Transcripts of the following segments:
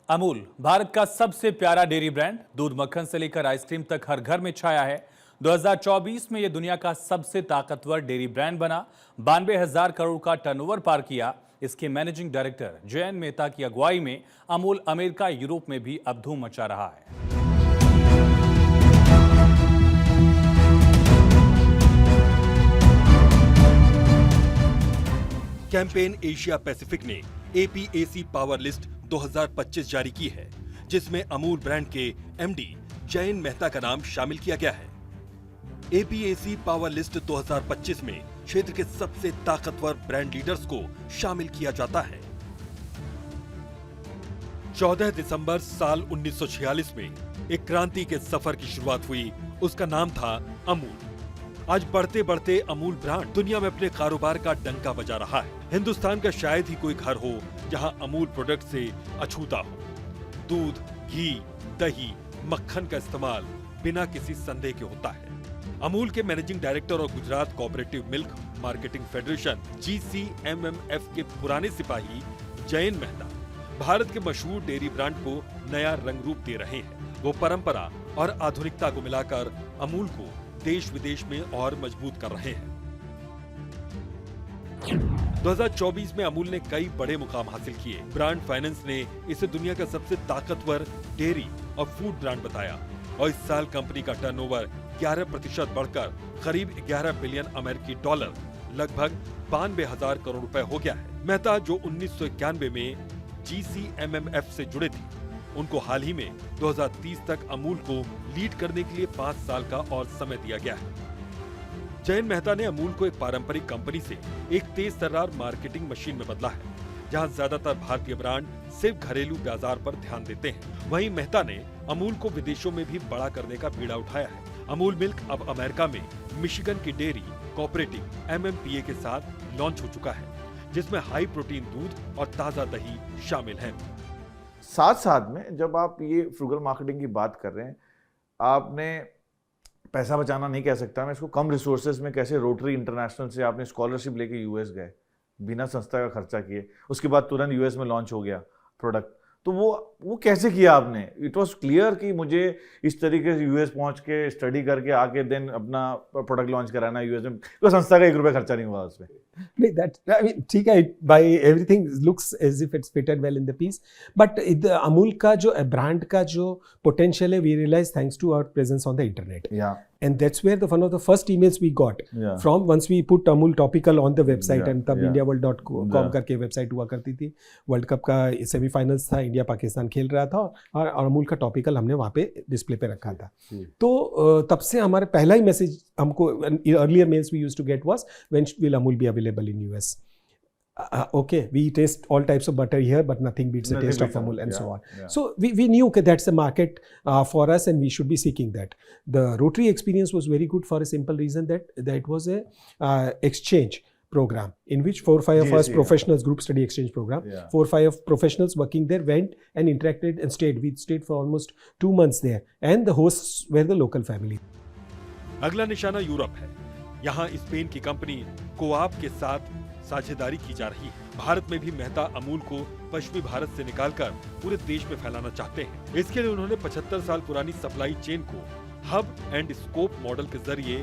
अमूल भारत का सबसे प्यारा डेयरी ब्रांड दूध मक्खन से लेकर आइसक्रीम तक हर घर में छाया है। 2024 में यह दुनिया का सबसे ताकतवर डेयरी ब्रांड बना, 92,000 करोड़ का टर्नओवर पार किया। इसके मैनेजिंग डायरेक्टर जयंत मेहता की अगुवाई में अमूल अमेरिका, यूरोप में भी अब धूम मचा रहा है। कैंपेन एशिया पैसिफिक ने एपीएसी पावर लिस्ट 2025 जारी की है, जिसमें अमूल ब्रांड के एमडी जयंत मेहता का नाम शामिल किया गया है। एपीएसी पावर लिस्ट 2025 में क्षेत्र के सबसे ताकतवर ब्रांड लीडर्स को शामिल किया जाता है। 14 दिसंबर साल 1946 में एक क्रांति के सफर की शुरुआत हुई। उसका नाम था अमूल। आज बढ़ते बढ़ते अमूल ब्रांड दुनिया में अपने कारोबार का डंका बजा रहा है। हिंदुस्तान का शायद ही कोई घर हो जहां अमूल प्रोडक्ट से अछूता हो। दूध, घी, दही, मक्खन का इस्तेमाल बिना किसी संदेह के होता है। अमूल के मैनेजिंग डायरेक्टर और Gujarat cooperative milk marketing federation GCMMF के पुराने सिपाही जयंत मेहता भारत के मशहूर डेयरी ब्रांड को नया रंग रूप दे रहे हैं। वो परंपरा और आधुनिकता को मिलाकर अमूल को देश विदेश में और मजबूत कर रहे हैं। 2024 में अमूल ने कई बड़े मुकाम हासिल किए। ब्रांड फाइनेंस ने इसे दुनिया का सबसे ताकतवर डेयरी और फूड ब्रांड बताया और इस साल कंपनी का टर्नओवर 11% बढ़कर करीब 11 बिलियन अमेरिकी डॉलर, लगभग 92,000 करोड़ रुपए हो गया है। मेहता जो 1991 में GCMMF से जुड़े थे, उनको हाल ही में 2030 तक अमूल को लीड करने के लिए 5 साल का और समय दिया गया है। जयंत मेहता ने अमूल को एक पारंपरिक कंपनी से एक तेज तर्रार मार्केटिंग मशीन में बदला है, जहां ज्यादातर भारतीय ब्रांड सिर्फ घरेलू बाजार पर ध्यान देते हैं। वहीं मेहता ने अमूल को विदेशों में भी बड़ा करने का बीड़ा उठाया है। अमूल मिल्क अब अमेरिका में मिशिगन की डेयरी कोऑपरेटिव MMPA के साथ लॉन्च हो चुका है, जिसमें हाई प्रोटीन दूध और ताजा दही शामिल है। साथ साथ में जब आप ये फ्रूगल मार्केटिंग की बात कर रहे हैं, आपने पैसा बचाना नहीं कह सकता मैं इसको, कम रिसोर्सेज में कैसे रोटरी इंटरनेशनल से आपने स्कॉलरशिप लेके यूएस गए बिना संस्था का खर्चा किए, उसके बाद तुरंत यूएस में लॉन्च हो गया प्रोडक्ट। तो वो कैसे किया आपने? इट वाज क्लियर कि मुझे इस तरीके से यूएस पहुंच के स्टडी करके आके देन अपना प्रोडक्ट लॉन्च कराना यूएस में, तो संस्था का 1 रुपया खर्चा नहीं हुआ उसमें। नहीं, that I mean, ठीक है, by everything looks as if it's fitted well in the piece, but Amul का जो ब्रांड का जो potential है, we realize thanks to our presence on the internet. Yeah. And that's where one of the first emails we got from once we put Amul Topical on the website and तब indiaworld.com करके website हुआ करती थी। World cup का semifinals था, India Pakistan खेल रहा था और अमूल का टॉपिकल हमने वहाँ पे डिस्प्ले पे रखा था। तो तब से हमारा पहला ही मैसेज हमको earlier mails we used to get was when will Amul be available in US? Okay, we taste all types of butter here, but nothing beats the taste of Amul and so on. So we knew that that's a market for us and we should be seeking that. The Rotary experience was very good for a simple reason that it was a exchange program in which 4 or 5 of us professionals, group study exchange program, 4 or 5 of professionals working there went and interacted and stayed. We stayed for almost 2 months there and the hosts were the local family. अगला निशाना Europe है। यहाँ Spain की company कोआप के साथ साझेदारी की जा रही है। भारत में भी मेहता अमूल को पश्चिमी भारत से निकालकर पूरे देश में फैलाना चाहते हैं। इसके लिए उन्होंने 75 साल पुरानी सप्लाई चेन को हब एंड स्कोप मॉडल के जरिए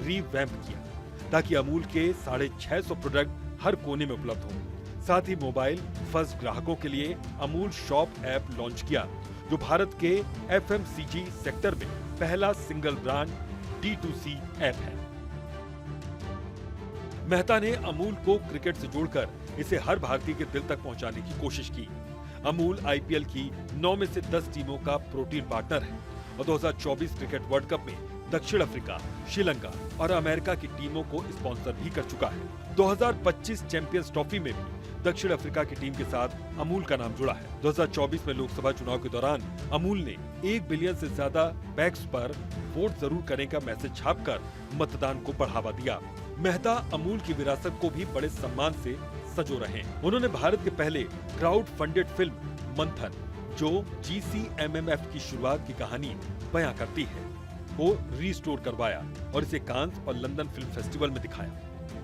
रीवैम्प किया, ताकि अमूल के 650 प्रोडक्ट हर कोने में उपलब्ध हों। साथ ही मोबाइल फर्स्ट ग्राहकों के लिए अमूल शॉप ऐप लॉन्च किया, जो भारत के FMCG सेक्टर में पहला सिंगल ब्रांड D2C ऐप है। मेहता ने अमूल को क्रिकेट से जोड़कर इसे हर भारतीय के दिल तक पहुंचाने की कोशिश की। अमूल IPL की 9 में से 10 टीमों का प्रोटीन पार्टनर है और 2024 क्रिकेट वर्ल्ड कप में दक्षिण अफ्रीका, श्रीलंका और अमेरिका की टीमों को स्पॉन्सर भी कर चुका है। 2025 चैंपियंस ट्रॉफी में भी दक्षिण अफ्रीका की टीम के साथ अमूल का नाम जुड़ा है। 2024 में लोकसभा चुनाव के दौरान अमूल ने 1 बिलियन से ज्यादा बैग्स पर वोट जरूर करने का मैसेज छापकर मतदान को बढ़ावा दिया। मेहता अमूल की विरासत को भी बड़े सम्मान से सजो रहे हैं। उन्होंने भारत के पहले क्राउड फंडेड फिल्म मंथन, जो GCMMF की शुरुआत की कहानी बयां करती है, को रीस्टोर करवाया और इसे कांस और लंदन फिल्म फेस्टिवल में दिखाया।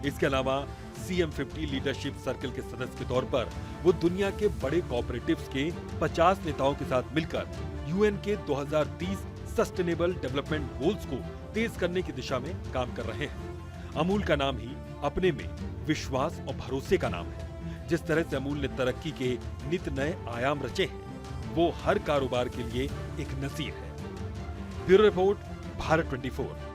इसके अलावा CM50 लीडरशिप सर्कल के सदस्य के तौर पर वो दुनिया के बड़े कॉपरेटिव्स के 50 नेताओं के साथ मिलकर UN के 2030 सस्टेनेबल डेवलपमेंट गोल्स को तेज करने की दिशा में काम कर रहे हैं। अमूल का नाम ही अपने में विश्वास और भरोसे का नाम है। जिस तरह से अमूल ने तरक्की के नित नए आयाम रचे हैं, वो हर कारोबार के लिए एक नसीर है। Bureau report, Bharat 24।